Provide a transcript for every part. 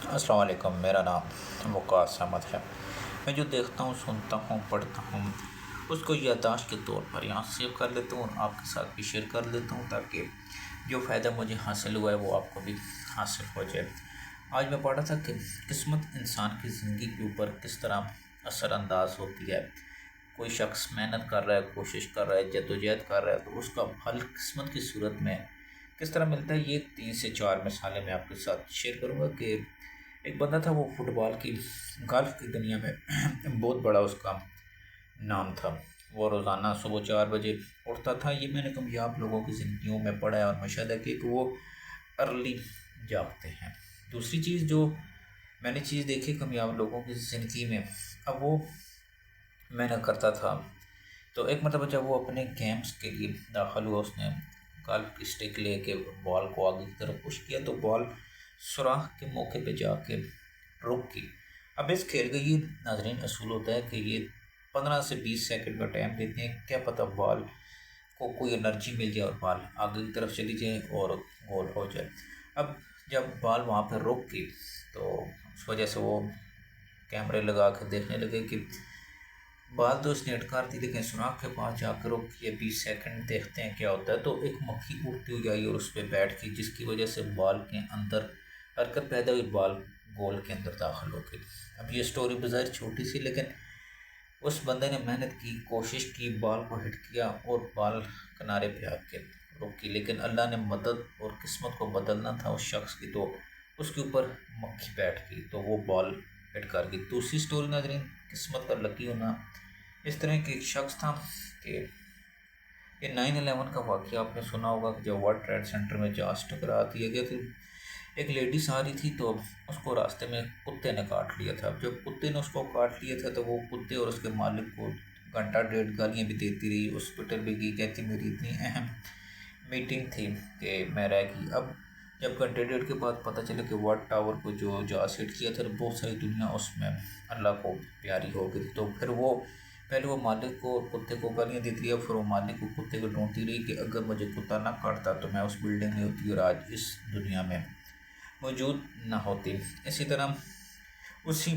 السلام علیکم، میرا نام وقاص احمد ہے۔ میں جو دیکھتا ہوں، سنتا ہوں، پڑھتا ہوں، اس کو یادداشت کے طور پر یہاں سیو کر لیتا ہوں اور آپ کے ساتھ بھی شیئر کر لیتا ہوں تاکہ جو فائدہ مجھے حاصل ہوا ہے وہ آپ کو بھی حاصل ہو جائے۔ آج میں پڑھ رہا تھا کہ قسمت انسان کی زندگی کے اوپر کس طرح اثر انداز ہوتی ہے۔ کوئی شخص محنت کر رہا ہے، کوشش کر رہا ہے، جدوجہد کر رہا ہے، تو اس کا پھل قسمت کی صورت میں کس طرح ملتا ہے۔ یہ 3 سے 4 مثالیں میں آپ کے ساتھ شیئر کروں گا کہ ایک بندہ تھا، وہ فٹ بال کی گالف کی دنیا میں بہت بڑا اس کا نام تھا۔ وہ روزانہ صبح 4 بجے اٹھتا تھا۔ یہ میں نے کامیاب لوگوں کی زندگیوں میں پڑھا ہے اور مشاہدہ کیا کہ وہ ارلی جاگتے ہیں۔ دوسری چیز جو میں نے دیکھی کامیاب لوگوں کی زندگی میں، اب وہ محنت کرتا تھا تو ایک مرتبہ جب وہ اپنے گیمز کے لیے داخل ہوا، اس نے گالف کی اسٹک لے کے بال کو آگے کی طرف پش کیا تو بال سوراخ کے موقع پہ جا کے رک گئی۔ اب اس کھیل کا یہ ناظرین اصول ہوتا ہے کہ یہ 15 سے 20 سیکنڈ کا ٹائم دیتے ہیں، کیا پتہ بال کو کوئی انرجی مل جائے اور بال آگے کی طرف چلی جائے اور گول ہو جائے۔ اب جب بال وہاں پہ رک گئی تو اس وجہ سے وہ کیمرے لگا کے دیکھنے لگے کہ بال تو اس نے اٹکار دی لیکن سوراخ کے پاس جا کے رک کے 20 سیکنڈ دیکھتے ہیں کیا ہوتا ہے۔ تو ایک مکھی اڑتی ہوئی آئی اور اس پہ بیٹھ گئی، جس کی وجہ سے بال کے اندر حرکت پیدا ہوئی، بال گول کے اندر داخل ہو گئی۔ اب یہ سٹوری بظاہر چھوٹی سی، لیکن اس بندے نے محنت کی، کوشش کی، بال کو ہٹ کیا اور بال کنارے پہ آ کے رک گئی، لیکن اللہ نے مدد اور قسمت کو بدلنا تھا اس شخص کی، تو اس کے اوپر مکھی بیٹھ گئی تو وہ بال ہٹ کر گئی۔ دوسری سٹوری ناظرین، قسمت کا لکی ہونا۔ اس طرح کے ایک شخص تھا کہ یہ 9/11 کا واقعہ آپ نے سنا ہوگا کہ جب ورلڈ ٹریڈ سینٹر میں جہاز ٹکرا دیا گیا تو ایک لیڈیز آ رہی تھی تو اس کو راستے میں کتے نے کاٹ لیا تھا۔ جب کتے نے اس کو کاٹ لیا تھا تو وہ کتے اور اس کے مالک کو گھنٹہ ڈیڑھ گالیاں بھی دیتی رہی، ہاسپٹل بھی گئی، کہتی میری اتنی اہم میٹنگ تھی کہ میں رہ گئی۔ اب جب گھنٹے ڈیڑھ کے بعد پتہ چلا کہ ورلڈ ٹاور کو جو جہاز ہٹ کیا تھا، بہت ساری دنیا اس میں اللہ کو پیاری ہو گئی، تو پھر وہ پہلے وہ مالک کو اور کتے کو گالیاں دیتی رہی، پھر وہ مالک کو کتے کو ڈھونڈتی رہی کہ اگر مجھے کتا نہ کاٹتا تو میں اس بلڈنگ میں ہوتی اور آج اس دنیا میں موجود نہ ہوتی۔ اسی طرح اسی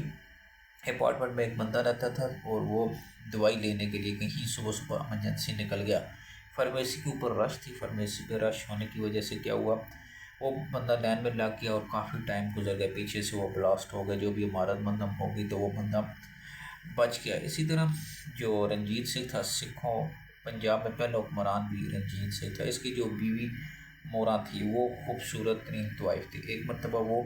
اپارٹمنٹ میں ایک بندہ رہتا تھا اور وہ دوائی لینے کے لیے کہیں صبح صبح ایمرجنسی نکل گیا۔ فارمیسی کے اوپر رش تھی، فارمیسی پہ رش ہونے کی وجہ سے کیا ہوا، وہ بندہ لائن میں لگ گیا اور کافی ٹائم گزر گیا، پیچھے سے وہ بلاسٹ ہو گیا، جو بھی عمارت مندم ہو گئی تو وہ بندہ بچ گیا۔ اسی طرح جو رنجیت سنگھ تھا، سکھوں پنجاب میں پہلا حکمران بھی رنجیت سنگھ تھا، اس کی جو بیوی مورا تھی وہ خوبصورت ترین طوائف تھی۔ ایک مرتبہ وہ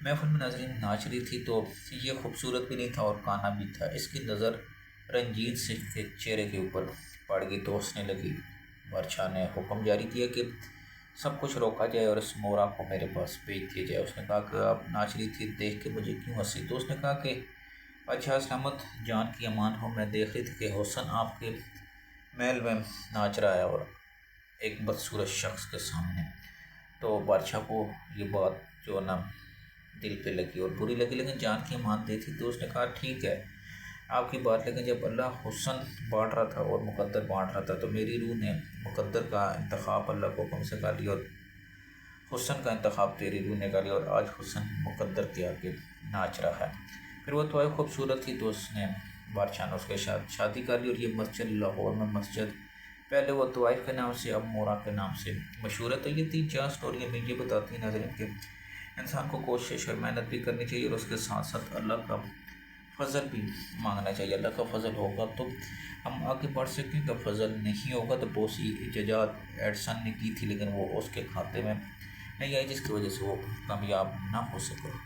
محفل میں ناظرین ناچ رہی تھی تو یہ خوبصورت بھی نہیں تھا اور کانا بھی تھا، اس کی نظر رنجیت سنگھ کے چہرے کے اوپر پڑ گئی تو ہنسنے لگی۔ بادشاہ نے حکم جاری کیا کہ سب کچھ روکا جائے اور اس مورا کو میرے پاس بھیج دیا جائے۔ اس نے کہا کہ آپ ناچ رہی تھی، دیکھ کے مجھے کیوں ہنسی؟ تو اس نے کہا کہ بادشاہ سلامت جان کی امان ہو، میں دیکھ رہی تھی کہ حسن آپ کے محل میں ناچ رہا ہے اور ایک بدصورت شخص کے سامنے۔ تو بادشاہ کو یہ بات جو نا دل پہ لگی اور بری لگی، لیکن جان کی امان دی تھی تو اس نے کہا ٹھیک ہے آپ کی بات، لیکن جب اللہ حسن بانٹ رہا تھا اور مقدر بانٹ رہا تھا تو میری روح نے مقدر کا انتخاب اللہ کو حکم سے کر لیا اور حسن کا انتخاب تیری روح نے کر لیا، اور آج حسن مقدر کے آگے ناچ رہا ہے۔ پھر وہ طوائف خوبصورت تھی تو اس نے بادشاہ نے اس کے ساتھ شادی کر لی، اور یہ مسجد لاہور میں مسجد پہلے وہ طوائف کے نام سے اب مورا کے نام سے مشہور ہے۔ تو یہ 3-4 سٹوریاں میں یہ بتاتی ہیں ناظرین کہ انسان کو کوشش اور محنت بھی کرنی چاہیے اور اس کے ساتھ ساتھ اللہ کا فضل بھی مانگنا چاہیے۔ اللہ کا فضل ہوگا تو ہم آگے بڑھ سکتے ہیں، تو فضل نہیں ہوگا تو بہت سی ایجاد ایڈسن نے کی تھی لیکن وہ اس کے کھاتے میں نہیں آئی، جس کی وجہ سے وہ کامیاب نہ ہو سکے۔